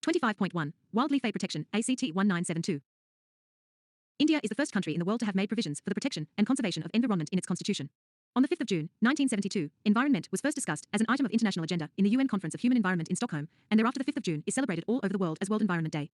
25.1 Wildlife Protection ACT 1972. India is the first country in the world to have made provisions for the protection and conservation of environment in its constitution. On the 5th of June, 1972, environment was first discussed as an item of international agenda in the UN Conference of Human Environment in Stockholm, and thereafter the 5th of June is celebrated all over the world as World Environment Day.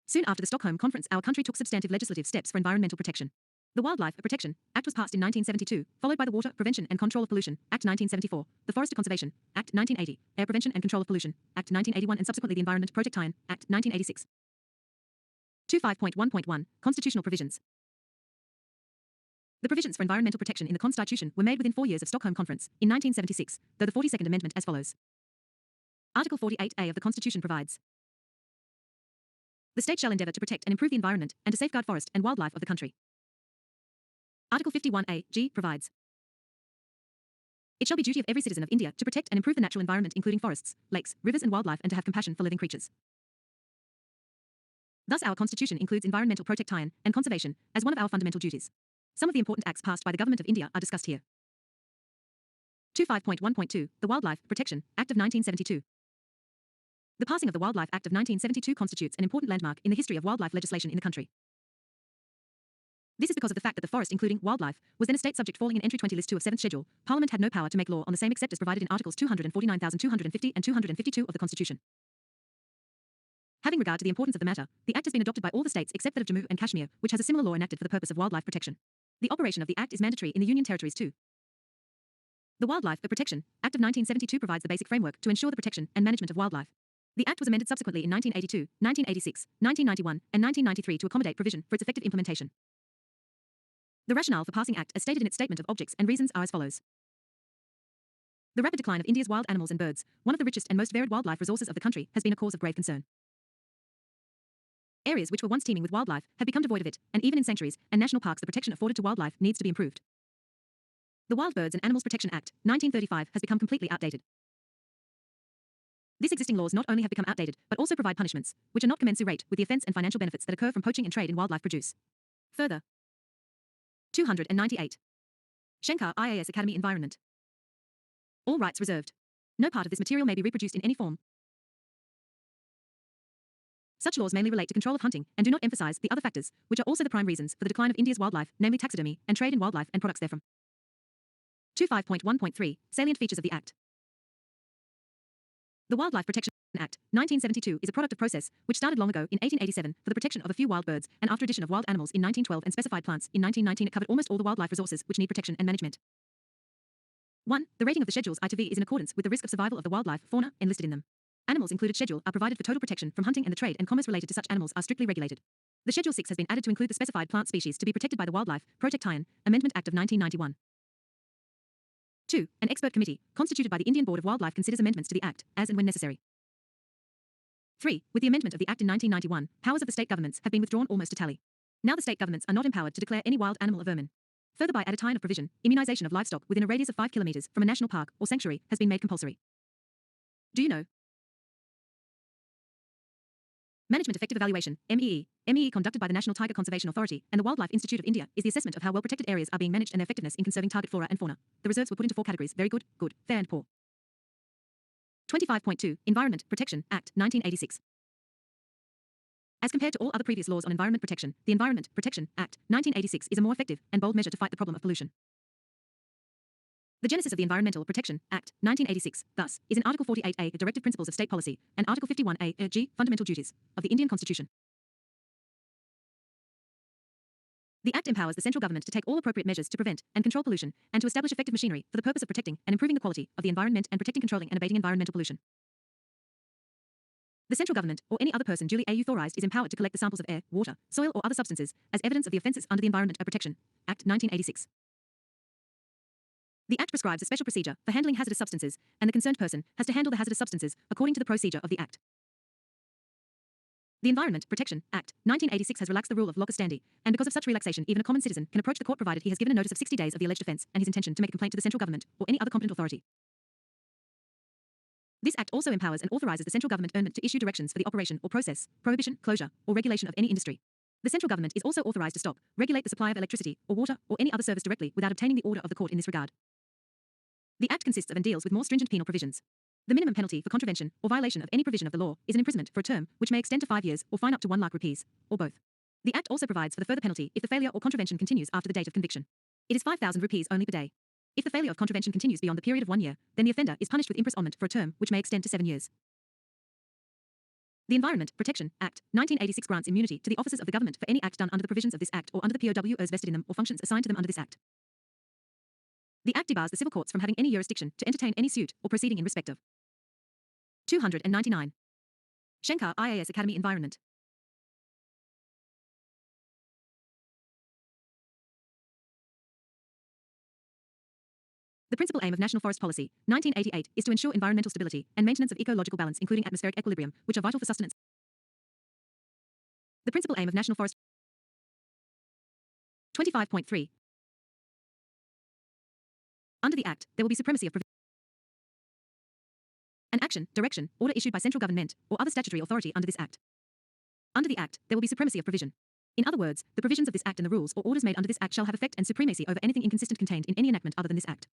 Soon after the Stockholm Conference, our country took substantive legislative steps for environmental protection. The Wildlife Protection Act was passed in 1972, followed by the Water Prevention and Control of Pollution Act 1974, the Forest Conservation Act 1980, Air Prevention and Control of Pollution Act 1981, and subsequently the Environment Protection Act 1986. 25.1.1 Constitutional Provisions. The provisions for environmental protection in the Constitution were made within 4 years of Stockholm Conference, in 1976, though the 42nd Amendment as follows. Article 48A of the Constitution provides: the state shall endeavour to protect and improve the environment and to safeguard forest and wildlife of the country. Article 51A G provides: it shall be duty of every citizen of India to protect and improve the natural environment including forests, lakes, rivers and wildlife, and to have compassion for living creatures. Thus our Constitution includes environmental protection and conservation as one of our fundamental duties. Some of the important acts passed by the Government of India are discussed here. 25.1.2 The Wildlife Protection Act of 1972. The passing of the Wildlife Act of 1972 constitutes an important landmark in the history of wildlife legislation in the country. This is because of the fact that the forest, including wildlife, was then a state subject falling in Entry 20 List 2 of 7th Schedule. Parliament had no power to make law on the same except as provided in Articles 249,250 and 252 of the Constitution. Having regard to the importance of the matter, the Act has been adopted by all the states except that of Jammu and Kashmir, which has a similar law enacted for the purpose of wildlife protection. The operation of the Act is mandatory in the Union territories too. The Wildlife Protection Act of 1972 provides the basic framework to ensure the protection and management of wildlife. The Act was amended subsequently in 1982, 1986, 1991, and 1993 to accommodate provision for its effective implementation. The rationale for passing Act as stated in its statement of objects and reasons are as follows. The rapid decline of India's wild animals and birds, one of the richest and most varied wildlife resources of the country, has been a cause of grave concern. Areas which were once teeming with wildlife have become devoid of it, and even in sanctuaries and national parks the protection afforded to wildlife needs to be improved. The Wild Birds and Animals Protection Act, 1935, has become completely outdated. These existing laws not only have become outdated, but also provide punishments, which are not commensurate with the offence and financial benefits that occur from poaching and trade in wildlife produce. Further. 298. Shankar IAS Academy Environment. All rights reserved. No part of this material may be reproduced in any form. Such laws mainly relate to control of hunting and do not emphasize the other factors, which are also the prime reasons for the decline of India's wildlife, namely taxidermy and trade in wildlife and products therefrom. 25.1.3 Salient Features of the Act. The Wildlife Protection Act, 1972, is a product of process which started long ago in 1887 for the protection of a few wild birds, and after addition of wild animals in 1912 and specified plants in 1919 it covered almost all the wildlife resources which need protection and management. 1. The rating of the schedules I to V is in accordance with the risk of survival of the wildlife, fauna, enlisted in them. Animals included schedule are provided for total protection from hunting, and the trade and commerce related to such animals are strictly regulated. The Schedule 6 has been added to include the specified plant species to be protected by the Wildlife Protection Amendment Act of 1991. 2. An expert committee, constituted by the Indian Board of Wildlife, considers amendments to the Act, as and when necessary. 3. With the amendment of the Act in 1991, powers of the state governments have been withdrawn almost to tally. Now the state governments are not empowered to declare any wild animal a vermin. Further, by at a time of provision, immunization of livestock within a radius of 5 kilometers from a national park or sanctuary has been made compulsory. Do you know? Management Effective Evaluation, MEE. MEE conducted by the National Tiger Conservation Authority and the Wildlife Institute of India is the assessment of how well protected areas are being managed and their effectiveness in conserving target flora and fauna. The reserves were put into 4 categories: very good, good, fair and poor. 25.2 Environment Protection Act, 1986. As compared to all other previous laws on environment protection, the Environment Protection Act, 1986 is a more effective and bold measure to fight the problem of pollution. The genesis of the Environmental Protection Act, 1986, thus, is in Article 48A, Directive Principles of State Policy, and Article 51A, G, Fundamental Duties, of the Indian Constitution. The Act empowers the central government to take all appropriate measures to prevent and control pollution, and to establish effective machinery for the purpose of protecting and improving the quality of the environment and protecting, controlling, and abating environmental pollution. The central government, or any other person duly authorized, is empowered to collect the samples of air, water, soil, or other substances as evidence of the offences under the Environment Protection Act, 1986. The Act prescribes a special procedure for handling hazardous substances, and the concerned person has to handle the hazardous substances according to the procedure of the Act. The Environment Protection Act, 1986 has relaxed the rule of locus standi, and because of such relaxation even a common citizen can approach the court provided he has given a notice of 60 days of the alleged offence and his intention to make a complaint to the central government or any other competent authority. This Act also empowers and authorizes the central government to issue directions for the operation or process, prohibition, closure, or regulation of any industry. The central government is also authorized to stop, regulate the supply of electricity or water or any other service directly without obtaining the order of the court in this regard. The Act consists of and deals with more stringent penal provisions. The minimum penalty for contravention or violation of any provision of the law is an imprisonment for a term which may extend to 5 years or fine up to 1 lakh rupees, or both. The Act also provides for the further penalty if the failure or contravention continues after the date of conviction. It is 5,000 rupees only per day. If the failure of contravention continues beyond the period of 1 year, then the offender is punished with imprisonment for a term which may extend to 7 years. The Environment Protection Act 1986 grants immunity to the officers of the government for any act done under the provisions of this Act or under the POWs vested in them or functions assigned to them under this Act. The Act debars the civil courts from having any jurisdiction to entertain any suit or proceeding in respect of 299. Shankar IAS Academy Environment. The principal aim of National Forest Policy, 1988, is to ensure environmental stability and maintenance of ecological balance, including atmospheric equilibrium, which are vital for sustenance. The principal aim of National Forest 25.3. Under the Act, there will be supremacy of an action, direction, order issued by central government or other statutory authority under this Act. Under the Act, there will be supremacy of provision. In other words, the provisions of this Act and the rules or orders made under this Act shall have effect and supremacy over anything inconsistent contained in any enactment other than this Act.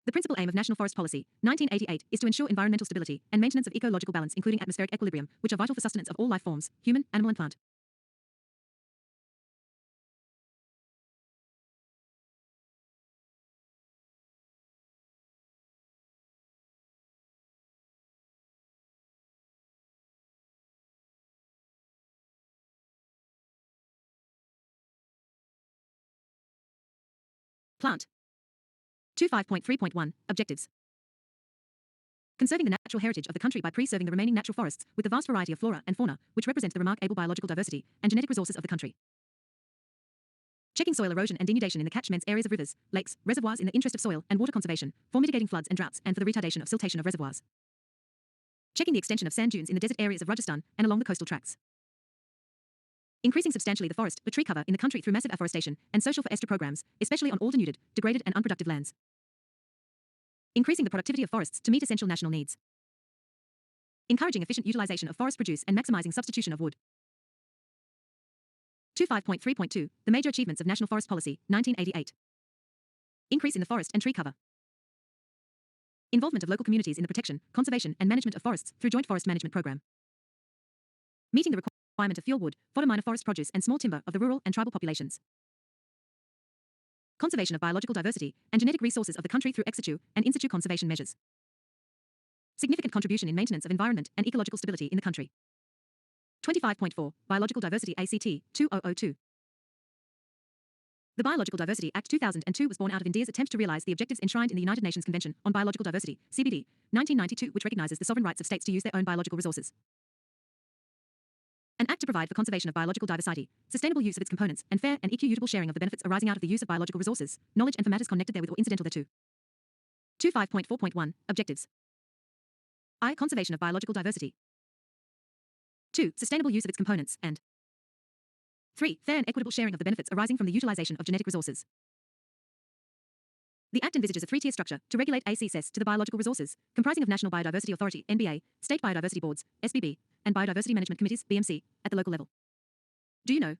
The principal aim of National Forest Policy, 1988, is to ensure environmental stability and maintenance of ecological balance, including atmospheric equilibrium, which are vital for sustenance of all life forms, human, animal and plant. Plant. 25.3.1 Objectives. Conserving the natural heritage of the country by preserving the remaining natural forests with the vast variety of flora and fauna, which represent the remarkable biological diversity and genetic resources of the country. Checking soil erosion and denudation in the catchments areas of rivers, lakes, reservoirs in the interest of soil and water conservation, for mitigating floods and droughts and for the retardation of siltation of reservoirs. Checking the extension of sand dunes in the desert areas of Rajasthan and along the coastal tracts. Increasing substantially the forest or tree cover in the country through massive afforestation and social forestry programs, especially on all denuded, degraded and unproductive lands. Increasing the productivity of forests to meet essential national needs. Encouraging efficient utilization of forest produce and maximizing substitution of wood. 25.3.2 The major achievements of National Forest Policy, 1988. Increase in the forest and tree cover. Involvement of local communities in the protection, conservation and management of forests through joint forest management program. Meeting the requirement of fuel wood, fodder minor forest produce and small timber of the rural and tribal populations. Conservation of biological diversity and genetic resources of the country through ex situ and in situ conservation measures. Significant contribution in maintenance of environment and ecological stability in the country. 25.4 Biological Diversity ACT 2002. The Biological Diversity Act 2002 was born out of India's attempt to realize the objectives enshrined in the United Nations Convention on Biological Diversity, CBD, 1992, which recognizes the sovereign rights of states to use their own biological resources. An act to provide for conservation of biological diversity, sustainable use of its components, and fair and equitable sharing of the benefits arising out of the use of biological resources, knowledge and for matters connected therewith or incidental thereto. 25.4.1 Objectives. I. Conservation of biological diversity. 2. Sustainable use of its components, and 3. Fair and equitable sharing of the benefits arising from the utilization of genetic resources. The Act envisages a three-tier structure to regulate access to the biological resources, comprising of National Biodiversity Authority, NBA, State Biodiversity Boards, SBB, and Biodiversity Management Committees, BMC, at the local level. Do you know?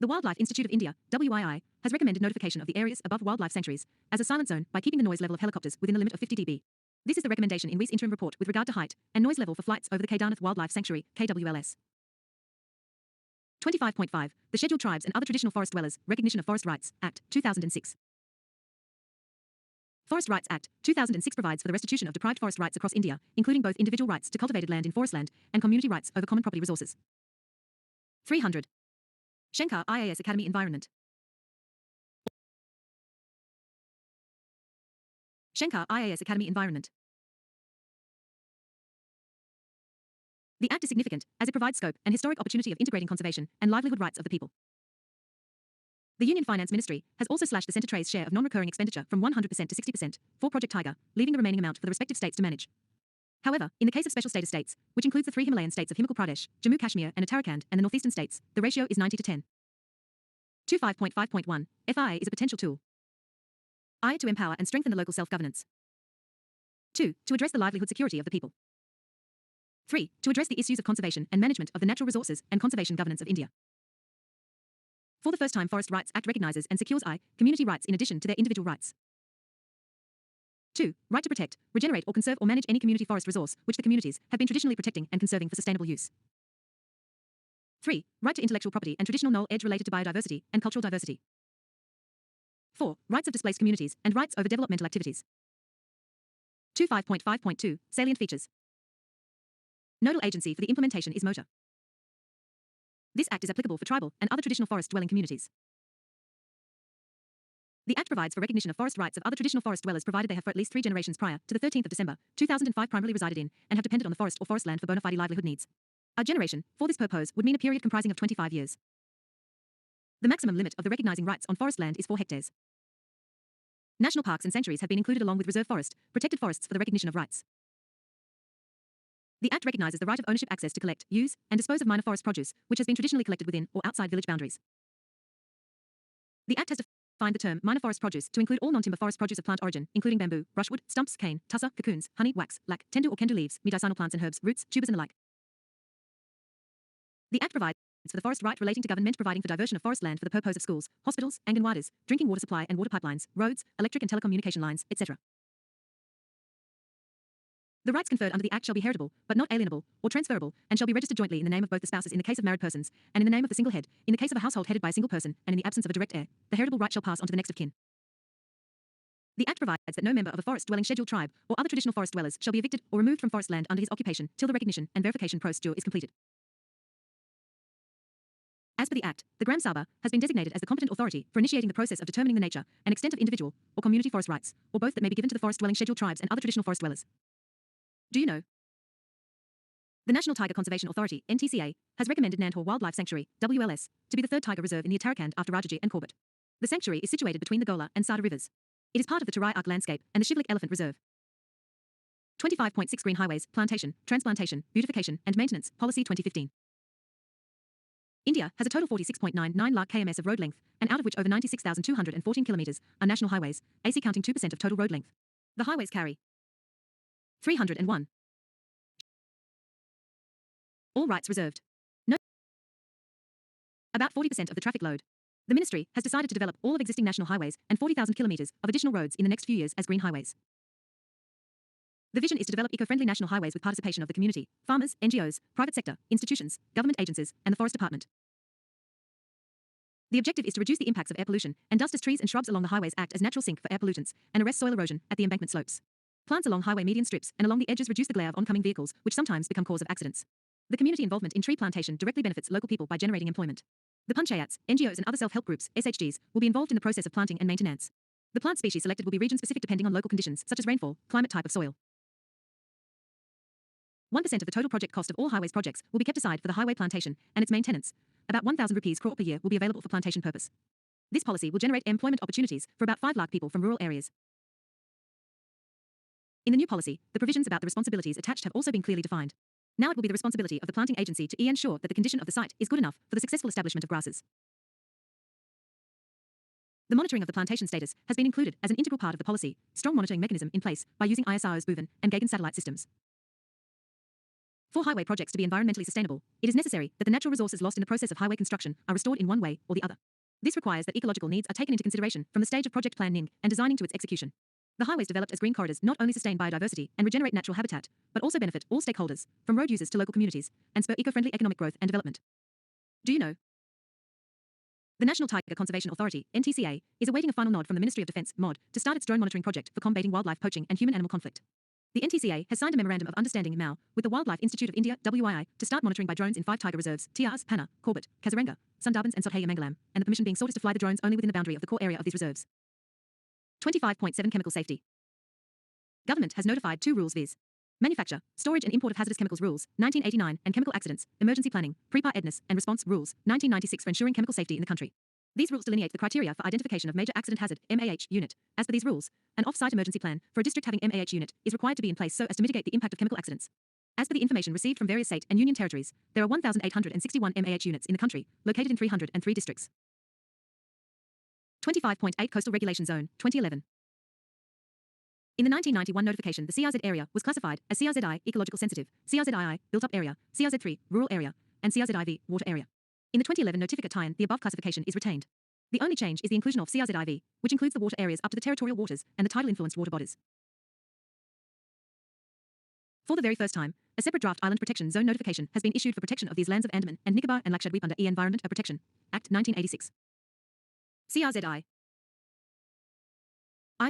The Wildlife Institute of India, WII, has recommended notification of the areas above wildlife sanctuaries as a silent zone by keeping the noise level of helicopters within the limit of 50 dB. This is the recommendation in WI's interim report with regard to height and noise level for flights over the Kedarnath Wildlife Sanctuary, KWLS. 25.5 The Scheduled Tribes and Other Traditional Forest Dwellers, Recognition of Forest Rights, Act, 2006. Forest Rights Act, 2006 provides for the restitution of deprived forest rights across India, including both individual rights to cultivated land in forest land and community rights over common property resources. 300. Shankar IAS Academy Environment. Shankar IAS Academy Environment. The Act is significant, as it provides scope and historic opportunity of integrating conservation and livelihood rights of the people. The Union Finance Ministry has also slashed the Centre Trade's share of non-recurring expenditure from 100% to 60% for Project Tiger, leaving the remaining amount for the respective states to manage. However, in the case of special status states, which includes the three Himalayan states of Himachal Pradesh, Jammu Kashmir and Uttarakhand and the northeastern states, the ratio is 90 to 10. 25.5.1 FIA is a potential tool. I. To empower and strengthen the local self-governance. 2. To address the livelihood security of the people. 3. To address the issues of conservation and management of the natural resources and conservation governance of India. For the first time, Forest Rights Act recognizes and secures community rights in addition to their individual rights. 2. Right to protect, regenerate or conserve or manage any community forest resource which the communities have been traditionally protecting and conserving for sustainable use. 3. Right to intellectual property and traditional knowledge related to biodiversity and cultural diversity. 4. Rights of displaced communities and rights over developmental activities. 25.5.2 Salient features. Nodal agency for the implementation is MOTA. This Act is applicable for tribal and other traditional forest-dwelling communities. The Act provides for recognition of forest rights of other traditional forest dwellers provided they have for at least 3 generations prior to the 13th of December, 2005 primarily resided in and have depended on the forest or forest land for bona fide livelihood needs. A generation, for this purpose, would mean a period comprising of 25 years. The maximum limit of the recognizing rights on forest land is 4 hectares. National parks and sanctuaries have been included along with reserve forest, protected forests for the recognition of rights. The Act recognizes the right of ownership access to collect, use, and dispose of minor forest produce, which has been traditionally collected within or outside village boundaries. The Act has defined the term minor forest produce to include all non-timber forest produce of plant origin, including bamboo, brushwood, stumps, cane, tussa, cocoons, honey, wax, lac, tendu or kendu leaves, medicinal plants and herbs, roots, tubers and the like. The Act provides for the forest right relating to government providing for diversion of forest land for the purpose of schools, hospitals, anganwadas, drinking water supply and water pipelines, roads, electric and telecommunication lines, etc. The rights conferred under the Act shall be heritable, but not alienable, or transferable, and shall be registered jointly in the name of both the spouses in the case of married persons, and in the name of the single head, in the case of a household headed by a single person, and in the absence of a direct heir, the heritable right shall pass on to the next of kin. The Act provides that no member of a forest-dwelling scheduled tribe or other traditional forest dwellers shall be evicted or removed from forest land under his occupation till the recognition and verification procedure is completed. As per the Act, the Gram Sabha has been designated as the competent authority for initiating the process of determining the nature and extent of individual or community forest rights, or both that may be given to the forest-dwelling scheduled tribes and other traditional forest dwellers. Do you know? The National Tiger Conservation Authority, NTCA, has recommended Nandhor Wildlife Sanctuary, WLS, to be the third tiger reserve in the Uttarakhand after Rajaji and Corbett. The sanctuary is situated between the Gola and Sada rivers. It is part of the Terai Arc landscape and the Shivlik Elephant Reserve. 25.6 Green Highways, Plantation, Transplantation, Beautification and Maintenance, Policy 2015. India has a total 46.99 lakh kms of road length, and out of which over 96,214 kilometers are national highways, AC counting 2% of total road length. The highways carry 301. All rights reserved. No. About 40% of the traffic load. The ministry has decided to develop all of existing national highways and 40,000 kilometers of additional roads in the next few years as green highways. The vision is to develop eco-friendly national highways with participation of the community, farmers, NGOs, private sector, institutions, government agencies, and the Forest Department. The objective is to reduce the impacts of air pollution and dust as trees and shrubs along the highways act as natural sink for air pollutants and arrest soil erosion at the embankment slopes. Plants along highway median strips and along the edges reduce the glare of oncoming vehicles, which sometimes become cause of accidents. The community involvement in tree plantation directly benefits local people by generating employment. The panchayats, NGOs and other self-help groups, SHGs, will be involved in the process of planting and maintenance. The plant species selected will be region-specific depending on local conditions such as rainfall, climate, type of soil. 1% of the total project cost of all highways projects will be kept aside for the highway plantation and its maintenance. About 1,000 rupees crore per year will be available for plantation purpose. This policy will generate employment opportunities for about 5 lakh people from rural areas. In the new policy, the provisions about the responsibilities attached have also been clearly defined. Now it will be the responsibility of the planting agency to ensure that the condition of the site is good enough for the successful establishment of grasses. The monitoring of the plantation status has been included as an integral part of the policy, strong monitoring mechanism in place by using ISRO's BUVAN and Gagan satellite systems. For highway projects to be environmentally sustainable, it is necessary that the natural resources lost in the process of highway construction are restored in one way or the other. This requires that ecological needs are taken into consideration from the stage of project planning and designing to its execution. The highways developed as green corridors not only sustain biodiversity and regenerate natural habitat, but also benefit all stakeholders, from road users to local communities, and spur eco-friendly economic growth and development. Do you know? The National Tiger Conservation Authority, NTCA, is awaiting a final nod from the Ministry of Defence, MOD, to start its drone monitoring project for combating wildlife poaching and human-animal conflict. The NTCA has signed a Memorandum of Understanding (MOU) with the Wildlife Institute of India (WII) to start monitoring by drones in 5 tiger reserves: Tiars, Panna, Corbett, Kaziranga, Sundarbans and Sothaya Mangalam, and the permission being sought is to fly the drones only within the boundary of the core area of these reserves. 25.7 Chemical Safety. Government has notified 2 rules viz. Manufacture, Storage and Import of Hazardous Chemicals Rules, 1989, and Chemical Accidents, Emergency Planning, Preparedness and Response Rules, 1996 for ensuring chemical safety in the country. These rules delineate the criteria for identification of major accident hazard MAH unit. As per these rules, an off-site emergency plan for a district having MAH unit is required to be in place so as to mitigate the impact of chemical accidents. As per the information received from various state and union territories, there are 1,861 MAH units in the country, located in 303 districts. 25.8 Coastal Regulation Zone, 2011. In the 1991 notification, the CRZ area was classified as CRZI, Ecological Sensitive, CRZII, Built-up Area, CRZ3, Rural Area, and CRZIV, Water Area. In the 2011 Notificat Tian, the above classification is retained. The only change is the inclusion of CRZIV, which includes the water areas up to the territorial waters and the tidal-influenced water bodies. For the very first time, a separate draft island protection zone notification has been issued for protection of these lands of Andaman and Nicobar and Lakshadweep under Environment Protection Act 1986. CRZI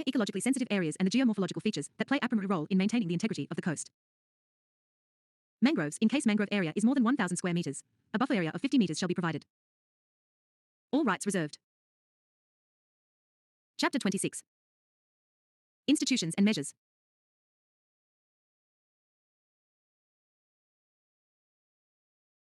ecologically sensitive areas and the geomorphological features that play a primary role in maintaining the integrity of the coast. Mangroves, in case mangrove area is more than 1,000 square meters, a buffer area of 50 meters shall be provided. All rights reserved. Chapter 26. Institutions and measures.